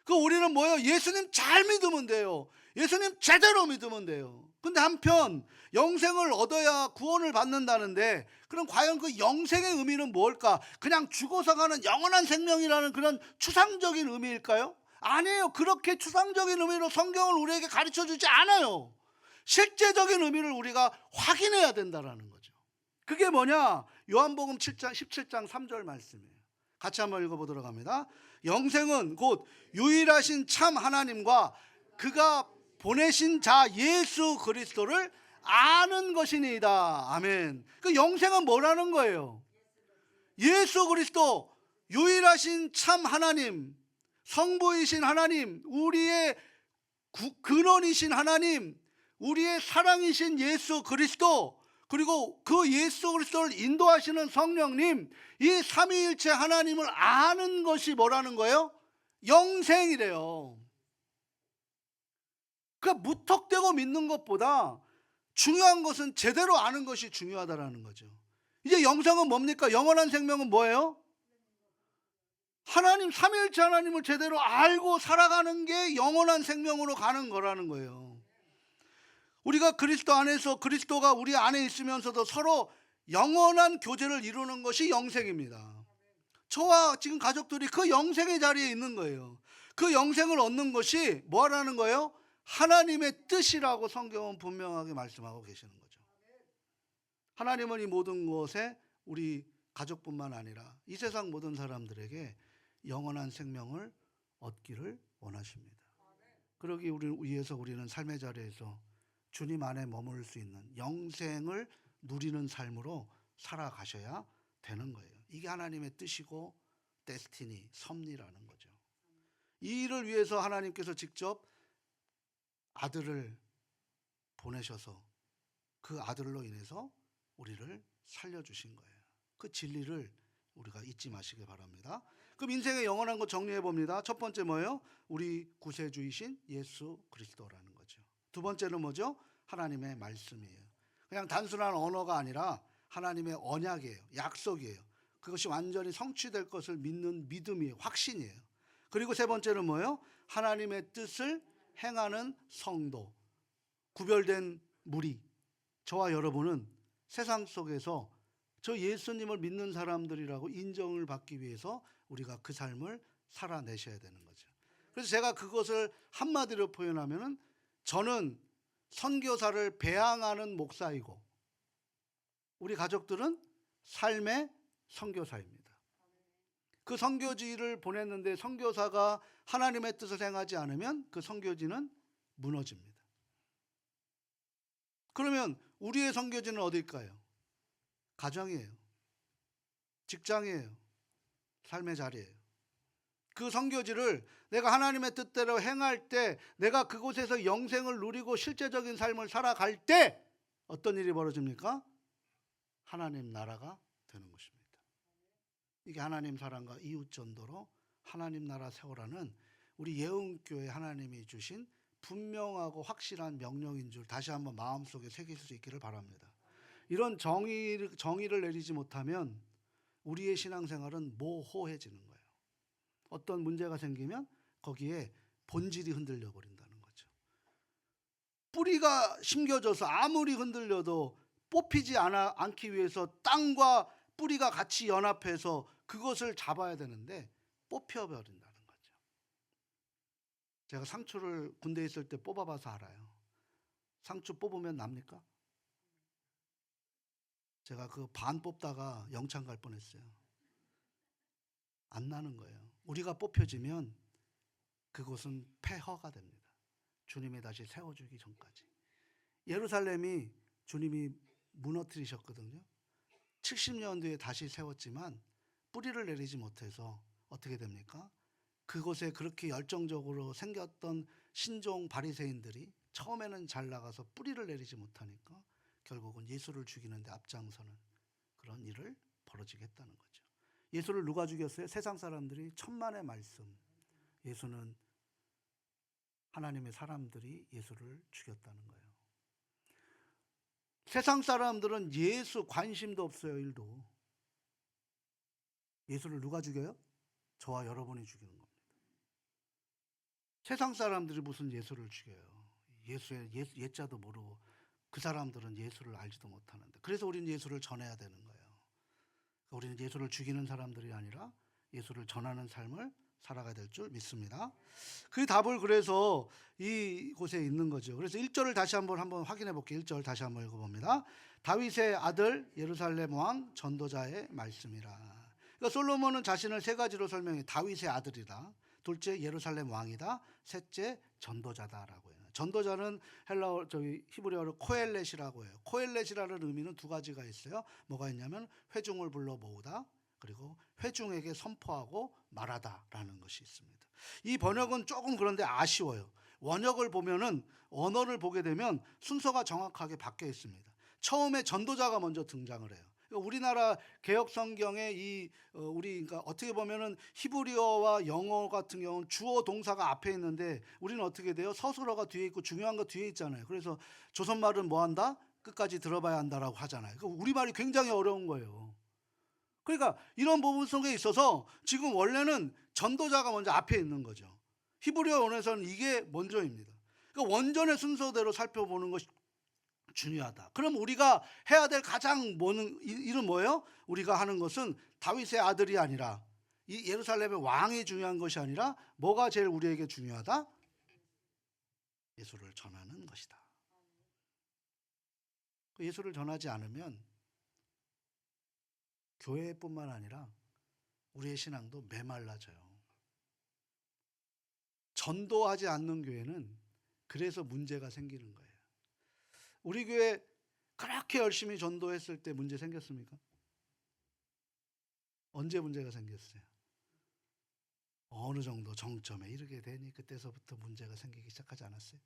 우리는 뭐예요? 예수님 잘 믿으면 돼요. 예수님 제대로 믿으면 돼요. 근데 한편 영생을 얻어야 구원을 받는다는데, 그럼 과연 그 영생의 의미는 뭘까? 그냥 죽어서 가는 영원한 생명이라는 그런 추상적인 의미일까요? 아니에요. 그렇게 추상적인 의미로 성경을 우리에게 가르쳐 주지 않아요. 실제적인 의미를 우리가 확인해야 된다는 거죠. 그게 뭐냐? 요한복음 17장 3절 말씀이에요. 같이 한번 읽어보도록 합니다. 영생은 곧 유일하신 참 하나님과 그가 보내신 자 예수 그리스도를 아는 것이니이다. 아멘. 그 영생은 뭐라는 거예요? 예수 그리스도, 유일하신 참 하나님, 성부이신 하나님, 우리의 근원이신 하나님, 우리의 사랑이신 예수 그리스도, 그리고 그 예수 그리스도를 인도하시는 성령님, 이 삼위일체 하나님을 아는 것이 뭐라는 거예요? 영생이래요. 그러니까 무턱대고 믿는 것보다 중요한 것은 제대로 아는 것이 중요하다라는 거죠. 이제 영생은 뭡니까? 영원한 생명은 뭐예요? 하나님, 삼위일체 하나님을 제대로 알고 살아가는 게 영원한 생명으로 가는 거라는 거예요. 우리가 그리스도 안에서, 그리스도가 우리 안에 있으면서도 서로 영원한 교제를 이루는 것이 영생입니다. 저와 지금 가족들이 그 영생의 자리에 있는 거예요. 그 영생을 얻는 것이 뭐라는 거예요? 하나님의 뜻이라고 성경은 분명하게 말씀하고 계시는 거죠. 하나님은 이 모든 것에 우리 가족뿐만 아니라 이 세상 모든 사람들에게 영원한 생명을 얻기를 원하십니다. 그러기 위해서 우리는 삶의 자리에서 주님 안에 머물 수 있는 영생을 누리는 삶으로 살아가셔야 되는 거예요. 이게 하나님의 뜻이고 데스티니, 섭리라는 거죠. 이 일을 위해서 하나님께서 직접 아들을 보내셔서 그 아들로 인해서 우리를 살려주신 거예요. 그 진리를 우리가 잊지 마시기 바랍니다. 그럼 인생의 영원한 것 정리해 봅니다. 첫 번째 뭐예요? 우리 구세주이신 예수 그리스도라는 거죠. 두 번째는 뭐죠? 하나님의 말씀이에요. 그냥 단순한 언어가 아니라 하나님의 언약이에요. 약속이에요. 그것이 완전히 성취될 것을 믿는 믿음이에요. 확신이에요. 그리고 세 번째는 뭐예요? 하나님의 뜻을 행하는 성도, 구별된 무리. 저와 여러분은 세상 속에서 저 예수님을 믿는 사람들이라고 인정을 받기 위해서 우리가 그 삶을 살아내셔야 되는 거죠. 그래서 제가 그것을 한마디로 표현하면은 저는 선교사를 배양하는 목사이고 우리 가족들은 삶의 선교사입니다. 그 선교지를 보냈는데 선교사가 하나님의 뜻을 행하지 않으면 그 선교지는 무너집니다. 그러면 우리의 선교지는 어딜까요? 가정이에요. 직장이에요. 삶의 자리예요. 그 선교지를 내가 하나님의 뜻대로 행할 때, 내가 그곳에서 영생을 누리고 실제적인 삶을 살아갈 때 어떤 일이 벌어집니까? 하나님 나라가 되는 것입니다. 이게 하나님 사랑과 이웃 전도로 하나님 나라 세우라는 우리 예은교회 하나님이 주신 분명하고 확실한 명령인 줄 다시 한번 마음속에 새길 수 있기를 바랍니다. 이런 정의를 내리지 못하면 우리의 신앙생활은 모호해지는 거예요. 어떤 문제가 생기면 거기에 본질이 흔들려 버린다는 거죠. 뿌리가 심겨져서 아무리 흔들려도 뽑히지 않기 위해서 땅과 뿌리가 같이 연합해서 그것을 잡아야 되는데 뽑혀버린다는 거죠. 제가 상추를 군대에 있을 때 뽑아봐서 알아요. 상추 뽑으면 납니까? 제가 그 반 뽑다가 영창 갈 뻔했어요. 안 나는 거예요. 우리가 뽑혀지면 그곳은 폐허가 됩니다. 주님이 다시 세워주기 전까지. 예루살렘이 주님이 무너뜨리셨거든요. 70년 뒤에 다시 세웠지만 뿌리를 내리지 못해서 어떻게 됩니까? 그곳에 그렇게 열정적으로 생겼던 신종 바리새인들이 처음에는 잘 나가서 뿌리를 내리지 못하니까 결국은 예수를 죽이는데 앞장서는 그런 일을 벌어지게 했다는 거죠. 예수를 누가 죽였어요? 세상 사람들이 천만의 말씀. 예수는 하나님의 사람들이 예수를 죽였다는 거예요. 세상 사람들은 예수 관심도 없어요. 일도. 예수를 누가 죽여요? 저와 여러분이 죽이는 겁니다. 세상 사람들이 무슨 예수를 죽여요? 예수의 예자도 모르고 그 사람들은 예수를 알지도 못하는데, 그래서 우리는 예수를 전해야 되는 거예요. 우리는 예수를 죽이는 사람들이 아니라 예수를 전하는 삶을 살아가야 될 줄 믿습니다. 그 답을 그래서 이곳에 있는 거죠. 그래서 1절을 다시 한번 확인해 볼게요. 1절 다시 한번 읽어봅니다. 다윗의 아들 예루살렘 왕 전도자의 말씀이라. 그러니까 솔로몬은 자신을 세 가지로 설명해. 다윗의 아들이다, 둘째 예루살렘 왕이다, 셋째 전도자다라고 해요. 전도자는 히브리어로 코엘렛이라고 해요. 코엘렛이라는 의미는 두 가지가 있어요. 뭐가 있냐면 회중을 불러 모으다, 그리고 회중에게 선포하고 말하다라는 것이 있습니다. 이 번역은 조금 그런데 아쉬워요. 원역을 보면은, 언어를 보게 되면 순서가 정확하게 바뀌어 있습니다. 처음에 전도자가 먼저 등장을 해요. 우리나라 개역 성경에 그러니까 어떻게 보면은 히브리어와 영어 같은 경우는 주어 동사가 앞에 있는데 우리는 어떻게 돼요? 서술어가 뒤에 있고 중요한 거 뒤에 있잖아요. 그래서 조선말은 뭐 한다? 끝까지 들어봐야 한다라고 하잖아요. 우리말이 굉장히 어려운 거예요. 그러니까 이런 부분 속에 있어서 지금 원래는 전도자가 먼저 앞에 있는 거죠. 히브리어 원에서는 이게 먼저입니다. 그러니까 원전의 순서대로 살펴보는 것이 중요하다. 그럼 우리가 해야 될 가장 일은 뭐예요? 우리가 하는 것은 다윗의 아들이 아니라, 이 예루살렘의 왕이 중요한 것이 아니라 뭐가 제일 우리에게 중요하다? 예수를 전하는 것이다. 예수를 전하지 않으면 교회뿐만 아니라 우리의 신앙도 메말라져요. 전도하지 않는 교회는 그래서 문제가 생기는 거예요. 우리 교회 그렇게 열심히 전도했을 때 문제 생겼습니까? 언제 문제가 생겼어요? 어느 정도 정점에 이르게 되니 그때서부터 문제가 생기기 시작하지 않았어요?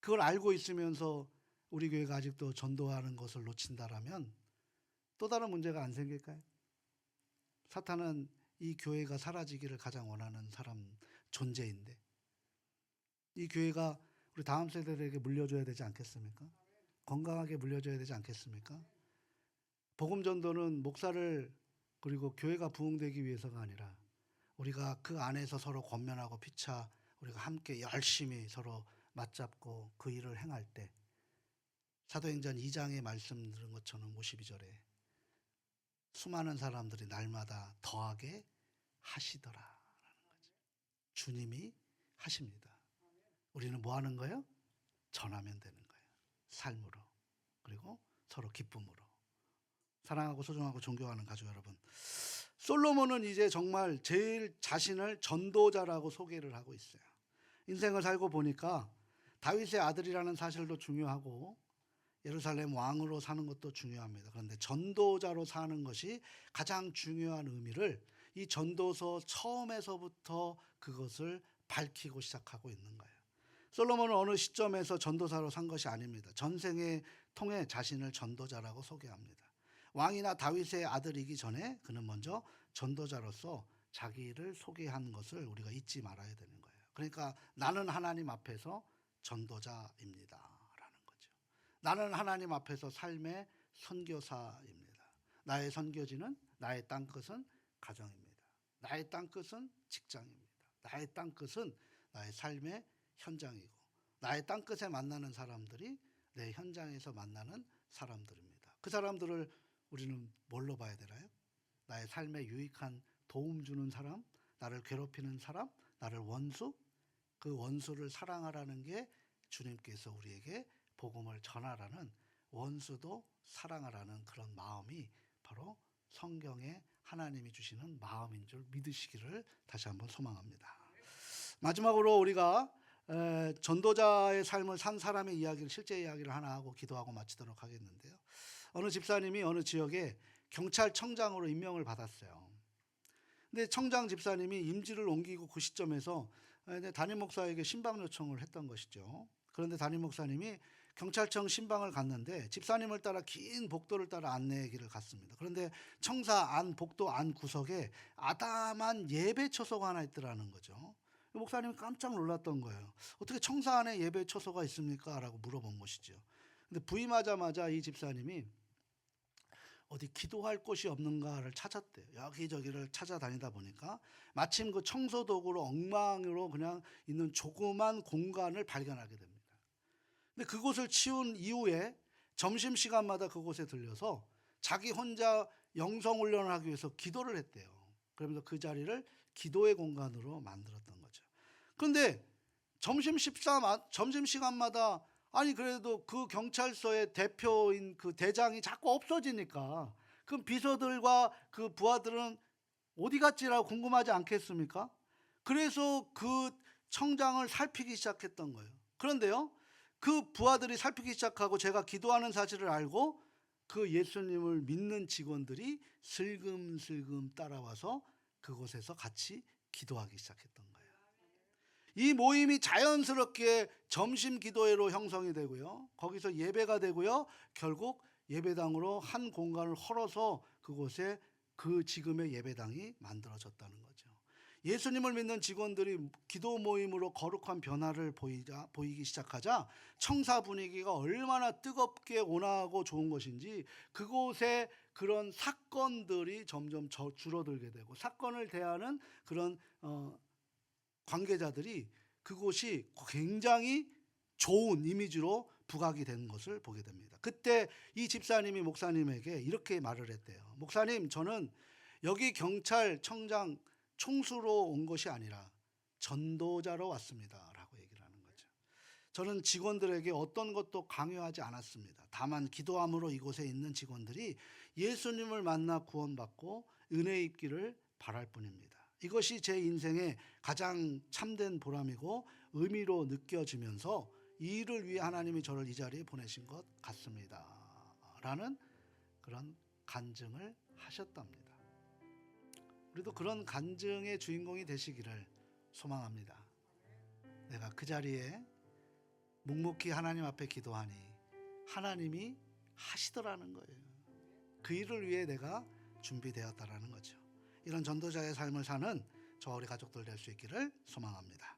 그걸 알고 있으면서 우리 교회가 아직도 전도하는 것을 놓친다라면 또 다른 문제가 안 생길까요? 사탄은 이 교회가 사라지기를 가장 원하는 존재인데, 이 교회가 우리 다음 세대들에게 물려줘야 되지 않겠습니까? 건강하게 물려줘야 되지 않겠습니까? 복음 전도는 목사를 그리고 교회가 부흥되기 위해서가 아니라 우리가 그 안에서 서로 권면하고 피차 우리가 함께 열심히 서로 맞잡고 그 일을 행할 때, 사도행전 2장에 말씀 들은 것처럼 52절에 수많은 사람들이 날마다 더하게 하시더라라는 거죠. 주님이 하십니다. 우리는 뭐 하는 거예요? 전하면 되는 거예요. 삶으로, 그리고 서로 기쁨으로. 사랑하고 소중하고 존경하는 가족 여러분, 솔로몬은 이제 정말 제일 자신을 전도자라고 소개를 하고 있어요. 인생을 살고 보니까 다윗의 아들이라는 사실도 중요하고 예루살렘 왕으로 사는 것도 중요합니다. 그런데 전도자로 사는 것이 가장 중요한 의미를 이 전도서 처음에서부터 그것을 밝히고 시작하고 있는 거예요. 솔로몬은 어느 시점에서 전도사로 산 것이 아닙니다. 전생에 통해 자신을 전도자라고 소개합니다. 왕이나 다윗의 아들이기 전에 그는 먼저 전도자로서 자기를 소개한 것을 우리가 잊지 말아야 되는 거예요. 그러니까 나는 하나님 앞에서 전도자입니다 라는 거죠. 나는 하나님 앞에서 삶의 선교사입니다. 나의 선교지는, 나의 땅끝은 가정입니다. 나의 땅끝은 직장입니다. 나의 땅끝은 나의 삶의 현장이고, 나의 땅끝에 만나는 사람들이 내 현장에서 만나는 사람들입니다. 그 사람들을 우리는 뭘로 봐야 되나요? 나의 삶에 유익한 도움 주는 사람, 나를 괴롭히는 사람, 나를 원수, 그 원수를 사랑하라는 게 주님께서 우리에게 복음을 전하라는, 원수도 사랑하라는 그런 마음이 바로 성경에 하나님이 주시는 마음인 줄 믿으시기를 다시 한번 소망합니다. 마지막으로 우리가 전도자의 삶을 산 사람의 이야기를, 실제 이야기를 하나 하고 기도하고 마치도록 하겠는데요. 어느 집사님이 어느 지역에 경찰청장으로 임명을 받았어요. 근데 청장 집사님이 임지를 옮기고 그 시점에서 담임 목사에게 신방 요청을 했던 것이죠. 그런데 담임 목사님이 경찰청 신방을 갔는데 집사님을 따라 긴 복도를 따라 안내의 길을 갔습니다. 그런데 청사 안 복도 안 구석에 아담한 예배 처소가 하나 있더라는 거죠. 목사님이 깜짝 놀랐던 거예요. 어떻게 청사 안에 예배 처소가 있습니까? 라고 물어본 것이죠. 근데 부임하자마자 이 집사님이 어디 기도할 곳이 없는가를 찾았대요. 여기저기를 찾아다니다 보니까 마침 그 청소도구로 엉망으로 그냥 있는 조그만 공간을 발견하게 됩니다. 근데 그곳을 치운 이후에 점심시간마다 그곳에 들려서 자기 혼자 영성훈련을 하기 위해서 기도를 했대요. 그러면서 그 자리를 기도의 공간으로 만들었던 거죠. 그런데 점심시간마다 아니 그래도 그 경찰서의 대표인 그 대장이 자꾸 없어지니까 그 비서들과 그 부하들은 어디 갔지라고 궁금하지 않겠습니까? 그래서 그 청장을 살피기 시작했던 거예요. 그런데요, 그 부하들이 살피기 시작하고 제가 기도하는 사실을 알고 그 예수님을 믿는 직원들이 슬금슬금 따라와서 그곳에서 같이 기도하기 시작했던 거예요. 이 모임이 자연스럽게 점심 기도회로 형성이 되고요. 거기서 예배가 되고요. 결국 예배당으로 한 공간을 헐어서 그곳에 그 지금의 예배당이 만들어졌다는 거죠. 예수님을 믿는 직원들이 기도 모임으로 거룩한 변화를 보이기 시작하자 청사 분위기가 얼마나 뜨겁게 온화하고 좋은 것인지 그곳에 그런 사건들이 점점 줄어들게 되고 사건을 대하는 그런 관계자들이 그곳이 굉장히 좋은 이미지로 부각이 되는 것을 보게 됩니다. 그때 이 집사님이 목사님에게 이렇게 말을 했대요. 목사님, 저는 여기 경찰청장 총수로 온 것이 아니라 전도자로 왔습니다 라고 얘기를 하는 거죠. 저는 직원들에게 어떤 것도 강요하지 않았습니다. 다만 기도함으로 이곳에 있는 직원들이 예수님을 만나 구원받고 은혜 입기를 바랄 뿐입니다. 이것이 제 인생의 가장 참된 보람이고 의미로 느껴지면서 이 일을 위해 하나님이 저를 이 자리에 보내신 것 같습니다 라는 그런 간증을 하셨답니다. 우리도 그런 간증의 주인공이 되시기를 소망합니다. 내가 그 자리에 묵묵히 하나님 앞에 기도하니 하나님이 하시더라는 거예요. 그 일을 위해 내가 준비되었다라는 거죠. 이런 전도자의 삶을 사는 저와 우리 가족들 될 수 있기를 소망합니다.